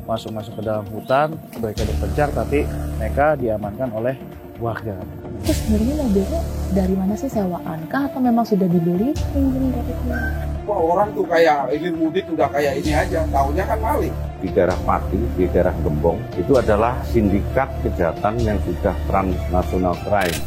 masuk ke dalam hutan. Mereka dikejar, tapi mereka diamankan oleh warga. Terus sebenarnya mobilnya dari mana sih, sewaan kah atau memang sudah dibeli? Wah, orang tuh kayak ingin mudik udah kayak ini aja, taunya kan maling. Di daerah Pati, di daerah Gembong, itu adalah sindikat kejahatan yang sudah transnational crime.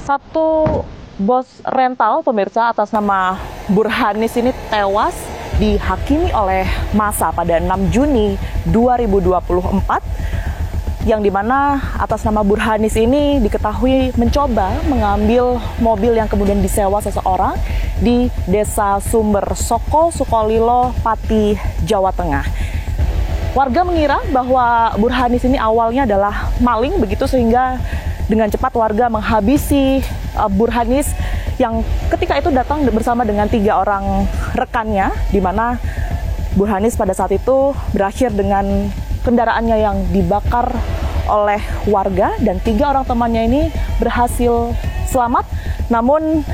Satu bos rental pemirsa atas nama Burhanis ini tewas dihakimi oleh massa pada 6 Juni 2024 yang dimana atas nama Burhanis ini diketahui mencoba mengambil mobil yang kemudian disewa seseorang di Desa Sumber Soko, Sukolilo, Pati, Jawa Tengah. Warga mengira bahwa Burhanis ini awalnya adalah maling, begitu sehingga dengan cepat warga menghabisi Burhanis yang ketika itu datang bersama dengan 3 orang rekannya, di mana Burhanis pada saat itu berakhir dengan kendaraannya yang dibakar oleh warga dan 3 orang temannya ini berhasil selamat, namun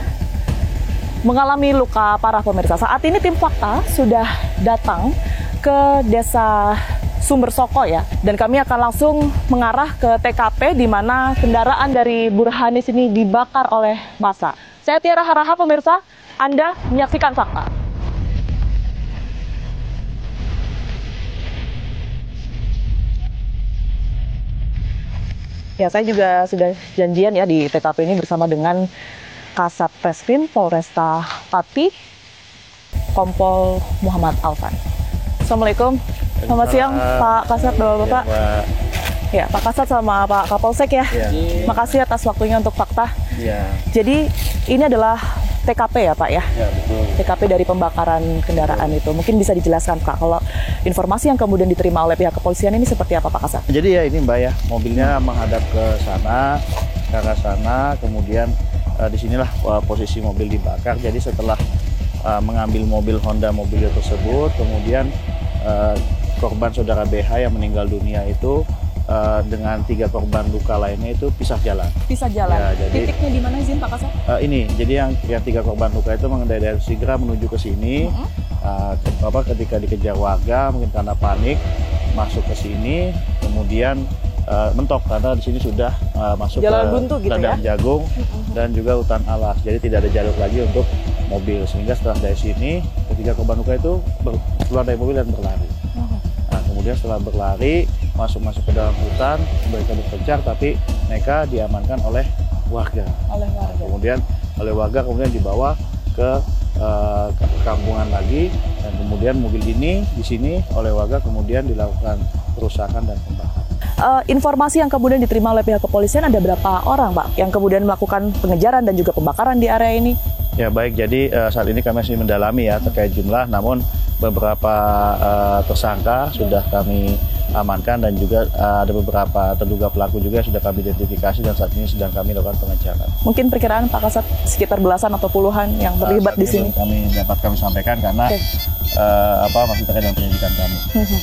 mengalami luka parah pemirsa. Saat ini tim fakta sudah datang ke Desa Sumber Soko ya, dan kami akan langsung mengarah ke TKP di mana kendaraan dari Burhanis ini dibakar oleh massa. Saya Tiara Haraha pemirsa, Anda menyaksikan fakta. Ya, saya juga sudah janjian ya di TKP ini bersama dengan Kasat Reskrim Polresta Pati, Kompol Muhammad Alvan. Assalamualaikum. Selamat siang Pak Kasat, Bapak-bapak. Ya, Pak Kasat sama Pak Kapolsek ya. Makasih atas waktunya untuk fakta. Ya. Jadi ini adalah TKP ya Pak ya? Ya, betul. TKP dari pembakaran kendaraan itu. Mungkin bisa dijelaskan Pak, kalau informasi yang kemudian diterima oleh pihak kepolisian ini seperti apa Pak Kasat? Jadi ya ini Mbak ya, mobilnya menghadap ke sana, ke arah sana, kemudian disinilah posisi mobil dibakar. Jadi setelah mengambil mobil Honda mobil tersebut, kemudian korban saudara BH yang meninggal dunia itu dengan 3 korban luka lainnya itu pisah jalan. Pisah jalan. Ya, jadi, titiknya di mana izin Pak Kasat? Ini, jadi yang 3 korban luka itu mengendarai dari Sigra menuju ke sini. Ketika dikejar warga, mungkin karena panik masuk ke sini, kemudian mentok karena di sini sudah masuk jalan ke buntu gitu ladang ya? jagung dan juga hutan alas. Jadi tidak ada jalur lagi untuk mobil, sehingga setelah dari sini ketika korban luka itu keluar dari mobil dan berlari. Nah, kemudian setelah berlari masuk ke dalam hutan, mereka dikejar, tapi mereka diamankan oleh warga. Kemudian oleh warga dibawa ke kampungan lagi, dan kemudian mobil ini di sini oleh warga kemudian dilakukan perusakan dan pembakaran. Informasi yang kemudian diterima oleh pihak kepolisian, ada berapa orang Pak yang kemudian melakukan pengejaran dan juga pembakaran di area ini? Ya baik, jadi saat ini kami masih mendalami ya terkait jumlah, namun beberapa tersangka sudah kami amankan dan juga ada beberapa terduga pelaku juga sudah kami identifikasi dan saat ini sedang kami lakukan pengejaran. Mungkin perkiraan Pak Kasat sekitar belasan atau puluhan yang terlibat di sini? Kami sampaikan karena masih terkait dengan penyidikan kami.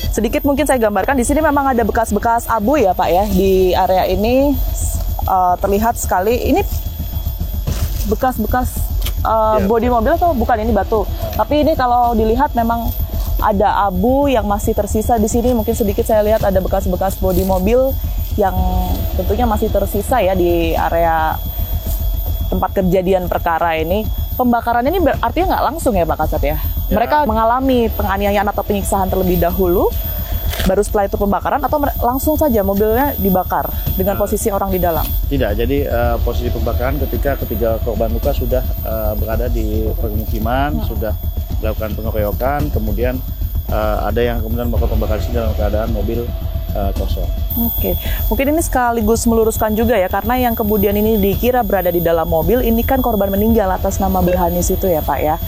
Sedikit mungkin saya gambarkan, di sini memang ada bekas-bekas abu ya Pak ya, di area ini terlihat sekali. Ini bekas-bekas bodi mobil atau bukan, ini batu? Tapi ini kalau dilihat memang ada abu yang masih tersisa di sini. Mungkin sedikit saya lihat ada bekas-bekas bodi mobil yang tentunya masih tersisa ya di area tempat kejadian perkara ini. Pembakaran ini artinya nggak langsung ya Pak Kasat ya? Mereka mengalami penganiayaan atau penyiksaan terlebih dahulu, baru setelah itu pembakaran, atau langsung saja mobilnya dibakar dengan posisi orang di dalam? Tidak, jadi posisi pembakaran ketika ketiga korban luka sudah berada di permukiman, sudah dilakukan pengeroyokan, kemudian ada yang kemudian melakukan pembakaran dalam keadaan mobil kosong. Oke, mungkin ini sekaligus meluruskan juga ya, karena yang kemudian ini dikira berada di dalam mobil, ini kan korban meninggal atas nama Burhanis itu ya Pak ya.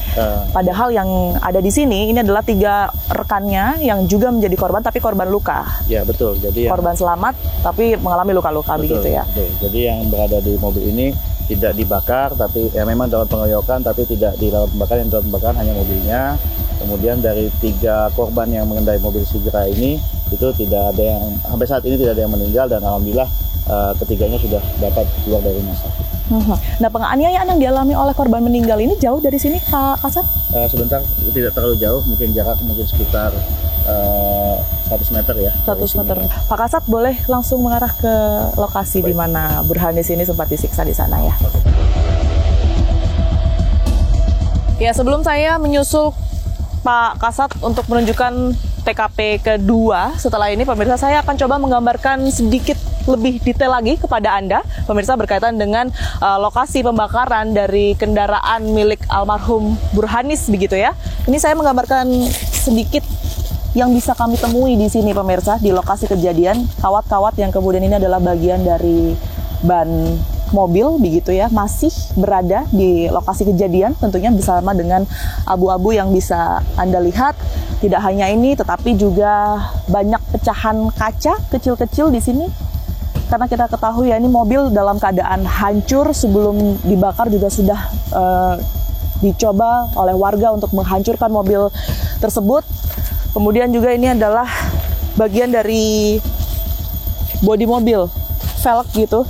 Padahal yang ada di sini, ini adalah 3 rekannya yang juga menjadi korban, tapi korban luka. Ya betul, jadi korban selamat, tapi mengalami luka-luka begitu ya. Betul. Jadi yang berada di mobil ini tidak dibakar, tapi ya memang dalam pengeroyokan, tapi tidak di dalam pembakaran. Yang dalam pembakaran hanya mobilnya. Kemudian dari 3 korban yang mengendarai mobil Sigra ini, itu tidak ada yang, sampai saat ini tidak ada yang meninggal, dan alhamdulillah ketiganya sudah dapat keluar dari rumah sakit. Nah, penganiayaan yang dialami oleh korban meninggal ini jauh dari sini Pak Kasat? Sebentar, tidak terlalu jauh, mungkin jarak sekitar 100 meter ya. 100 meter. Pak Kasat boleh langsung mengarah ke lokasi di mana Burhanis ini sempat disiksa di sana ya. Ya, sebelum saya menyusul Pak Kasat untuk menunjukkan TKP kedua, setelah ini pemirsa saya akan coba menggambarkan sedikit lebih detail lagi kepada Anda, pemirsa, berkaitan dengan lokasi pembakaran dari kendaraan milik almarhum Burhanis begitu ya. Ini saya menggambarkan sedikit yang bisa kami temui di sini pemirsa, di lokasi kejadian. Kawat-kawat yang kemudian ini adalah bagian dari ban mobil begitu ya, masih berada di lokasi kejadian, tentunya bersama dengan abu-abu yang bisa Anda lihat. Tidak hanya ini, tetapi juga banyak pecahan kaca kecil-kecil di sini. Karena kita ketahui ya, ini mobil dalam keadaan hancur, sebelum dibakar juga sudah dicoba oleh warga untuk menghancurkan mobil tersebut. Kemudian juga ini adalah bagian dari bodi mobil, velg gitu,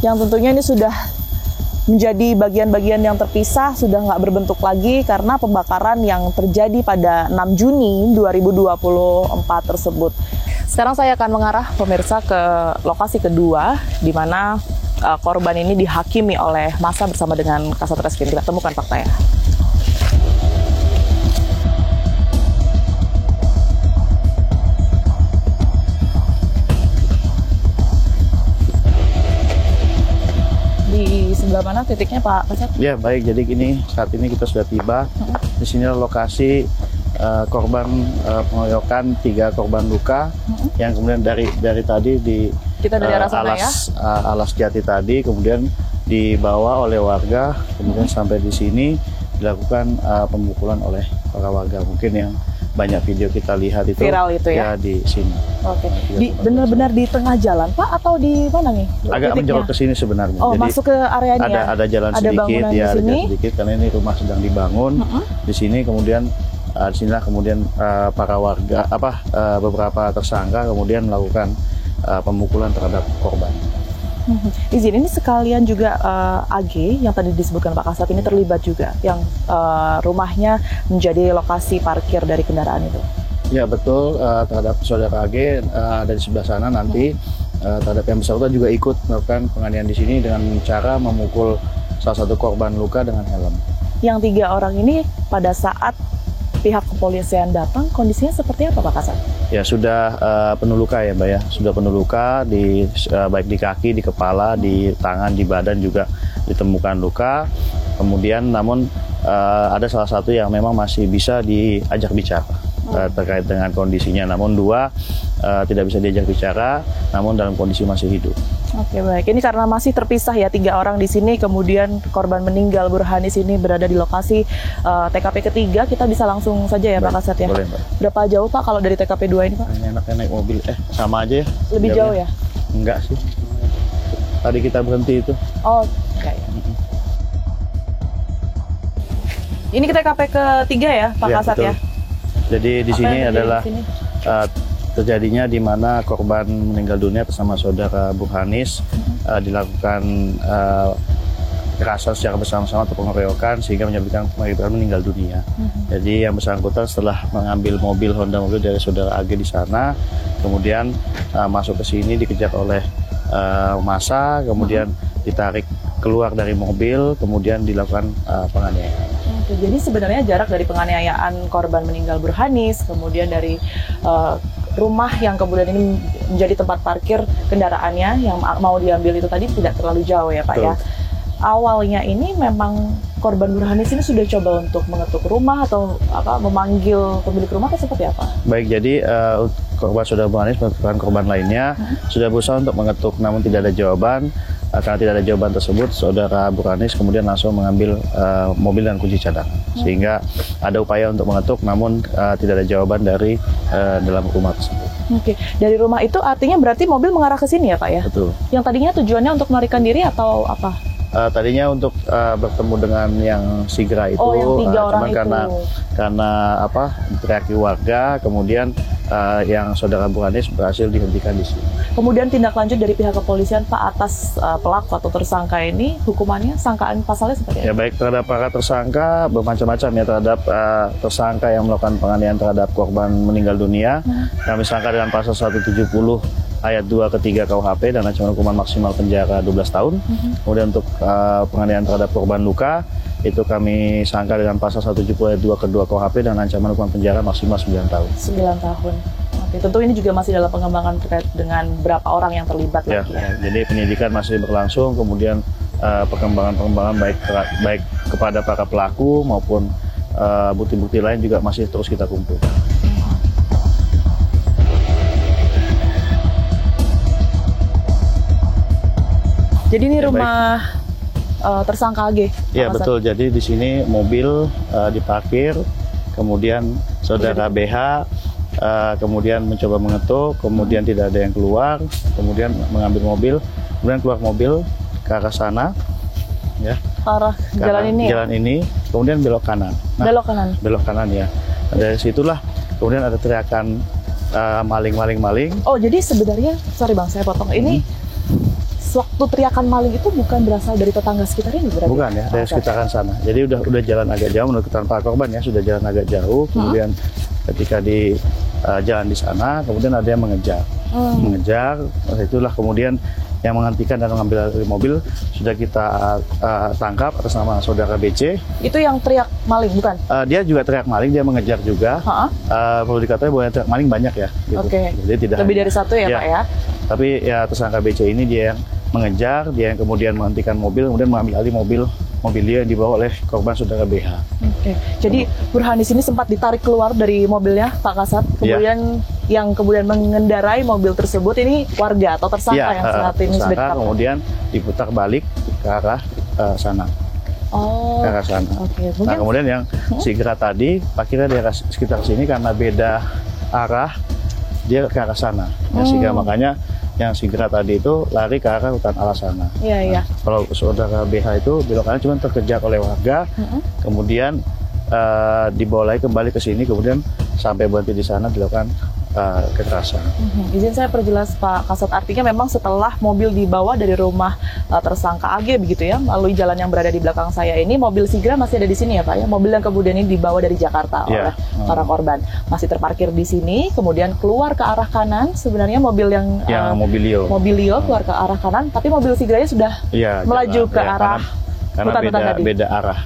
yang tentunya ini sudah menjadi bagian-bagian yang terpisah, sudah nggak berbentuk lagi karena pembakaran yang terjadi pada 6 Juni 2024 tersebut. Sekarang saya akan mengarah pemirsa ke lokasi kedua, di mana korban ini dihakimi oleh massa bersama dengan Kasat Reskrim. Kita temukan faktanya. Di sebelah mana titiknya Pak Kasat? Ya baik, jadi saat ini kita sudah tiba. Di sini lokasi korban pengeroyokan, 3 korban luka yang kemudian dari tadi di kita dari arah sana, Alas Jati tadi, kemudian dibawa oleh warga, kemudian sampai di sini dilakukan pemukulan oleh para warga. Mungkin yang banyak video kita lihat itu viral itu ya, di sini. Oke. Benar-benar di tengah jalan Pak, atau di mana nih? Agak menjauh ke sini sebenarnya. Oh, jadi masuk ke area ini ada jalan sedikit ya, ada jalan sedikit karena ini rumah sedang dibangun. Di sini kemudian disinilah kemudian para warga beberapa tersangka kemudian melakukan pemukulan terhadap korban. Izin, ini sekalian juga AG yang tadi disebutkan Pak Kasat ini terlibat juga, yang rumahnya menjadi lokasi parkir dari kendaraan itu. Ya betul, terhadap saudara AG dari sebelah sana nanti terhadap yang bersangkutan juga ikut melakukan penganiayaan di sini dengan cara memukul salah satu korban luka dengan helm. Yang 3 orang ini pada saat pihak kepolisian datang, kondisinya seperti apa Pak Kasat? Ya sudah penuh luka ya Mbak ya, sudah penuh luka baik di kaki, di kepala, di tangan, di badan juga ditemukan luka. Kemudian namun ada salah satu yang memang masih bisa diajak bicara terkait dengan kondisinya, namun 2 tidak bisa diajak bicara, namun dalam kondisi masih hidup. Oke, baik. Ini karena masih terpisah ya, 3 orang di sini, kemudian korban meninggal Burhanis ini berada di lokasi TKP ketiga. Kita bisa langsung saja ya Pak Kasat ya. Boleh Mbak. Berapa jauh Pak kalau dari TKP 2 ini Pak? Enaknya naik mobil, sama aja ya. Lebih jauh ya? Enggak sih. Tadi kita berhenti itu. Oh, enggak ya. Ini kita TKP ketiga ya Pak Kasat ya? Jadi di sini adalah terjadinya di mana korban meninggal dunia bersama saudara Burhanis, dilakukan kekerasan secara bersama-sama atau pengeroyokan sehingga menyebabkan meninggal dunia. Jadi yang bersangkutan setelah mengambil mobil Honda mobil dari saudara AG di sana, kemudian masuk ke sini dikejar oleh massa, kemudian ditarik keluar dari mobil, kemudian dilakukan penganiayaan. Oke, jadi sebenarnya jarak dari penganiayaan korban meninggal Burhanis, kemudian dari rumah yang kemudian ini menjadi tempat parkir kendaraannya yang mau diambil itu tadi tidak terlalu jauh ya Pak. Betul. Ya. Awalnya ini memang korban Burhanis ini sudah coba untuk mengetuk rumah atau memanggil pemilik rumah atau seperti apa? Baik, jadi korban saudara Burhanis merupakan korban lainnya sudah berusaha untuk mengetuk namun tidak ada jawaban. Karena tidak ada jawaban tersebut, saudara Burhanis kemudian langsung mengambil mobil dan kunci cadangan. Sehingga ada upaya untuk mengetuk namun tidak ada jawaban dari dalam rumah tersebut. Oke, dari rumah itu artinya berarti mobil mengarah ke sini ya Pak ya? Betul. Yang tadinya tujuannya untuk melarikan diri atau apa? Tadinya untuk bertemu dengan yang Sigra itu, yang 3 orang itu. Karena teriaki warga, kemudian yang saudara Burhanis berhasil dihentikan di sini. Kemudian tindak lanjut dari pihak kepolisian Pak atas pelaku atau tersangka ini, hukumannya, sangkaan pasalnya seperti apa? Ya baik, terhadap para tersangka bermacam-macam ya. Terhadap tersangka yang melakukan penganiayaan terhadap korban meninggal dunia, kami sangka dengan pasal 170 ayat 2 ke 3 KUHP dan ancaman hukuman maksimal penjara 12 tahun. Kemudian untuk penganiayaan terhadap korban luka, itu kami sangka dengan pasal 170 ayat 2 ke 2 KUHP dan ancaman hukuman penjara maksimal 9 tahun. 9 tahun. Oke, tentu ini juga masih dalam pengembangan terkait dengan berapa orang yang terlibat lagi ya. Jadi penyidikan masih berlangsung, kemudian perkembangan baik kepada para pelaku maupun bukti-bukti lain juga masih terus kita kumpulkan. Jadi ini rumah tersangka AG? Ya betul, jadi di sini mobil diparkir, kemudian saudara BH kemudian mencoba mengetuk, kemudian tidak ada yang keluar, kemudian mengambil mobil, kemudian keluar mobil ke arah sana, ya. Arah jalan ini. Jalan ini, kemudian belok kanan. Nah, belok kanan ya. Dari situlah kemudian ada teriakan maling. Oh jadi sebenarnya, sorry Bang, saya potong. Ini waktu teriakan maling itu bukan berasal dari tetangga sekitar ini berarti? Bukan ya, dari sekitaran sana. Jadi udah jalan agak jauh menurut keterangan korban ya, sudah jalan agak jauh. Kemudian ketika di jalan di sana, kemudian ada yang mengejar. Itulah kemudian yang menghentikan dan mengambil dari mobil sudah kita tangkap atas nama saudara BC. Itu yang teriak maling bukan? Dia juga teriak maling, dia mengejar juga. Perlu dikatakan bahwa teriak maling banyak ya. Gitu. Oke. Jadi tidak lebih dari satu ya Pak ya? Tapi ya tersangka BC ini dia yang mengejar, dia yang kemudian menghentikan mobil, kemudian mengambil alih mobilnya yang dibawa oleh korban saudara BH. Oke. Jadi Burhanis ini sempat ditarik keluar dari mobilnya Pak Kasat, kemudian yang kemudian mengendarai mobil tersebut ini warga atau tersangka yang saat ini sudah ditangkap. Kemudian diputar balik ke arah sana. Ke arah sana. Nah kemudian yang Sigra tadi parkirnya di arah sekitar sini karena beda arah, dia ke arah sana. Sehingga makanya yang Sigra tadi itu lari ke arah hutan alas sana. Iya. Kalau saudara BH itu belok kanan cuma terkejar oleh warga, kemudian dibawa lagi kembali ke sini, kemudian sampai berhenti di sana dilakukan kekerasan. Izin saya perjelas Pak Kasat, artinya memang setelah mobil dibawa dari rumah tersangka AG begitu ya, melalui jalan yang berada di belakang saya ini, mobil Sigra masih ada di sini ya Pak ya, mobil yang kemudian ini dibawa dari Jakarta oleh para korban masih terparkir di sini, kemudian keluar ke arah kanan, sebenarnya mobil yang Mobilio keluar ke arah kanan, tapi mobil Sigranya sudah melaju ke arah karena beda arah.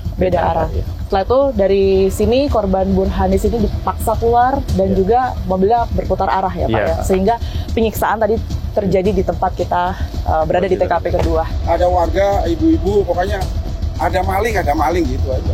Ya. Setelah itu dari sini korban Burhanis ini dipaksa keluar dan juga mobilnya berputar arah ya Pak ya. Sehingga penyiksaan tadi terjadi di tempat kita berada di TKP kedua. Ada warga, ibu-ibu, pokoknya ada maling gitu aja.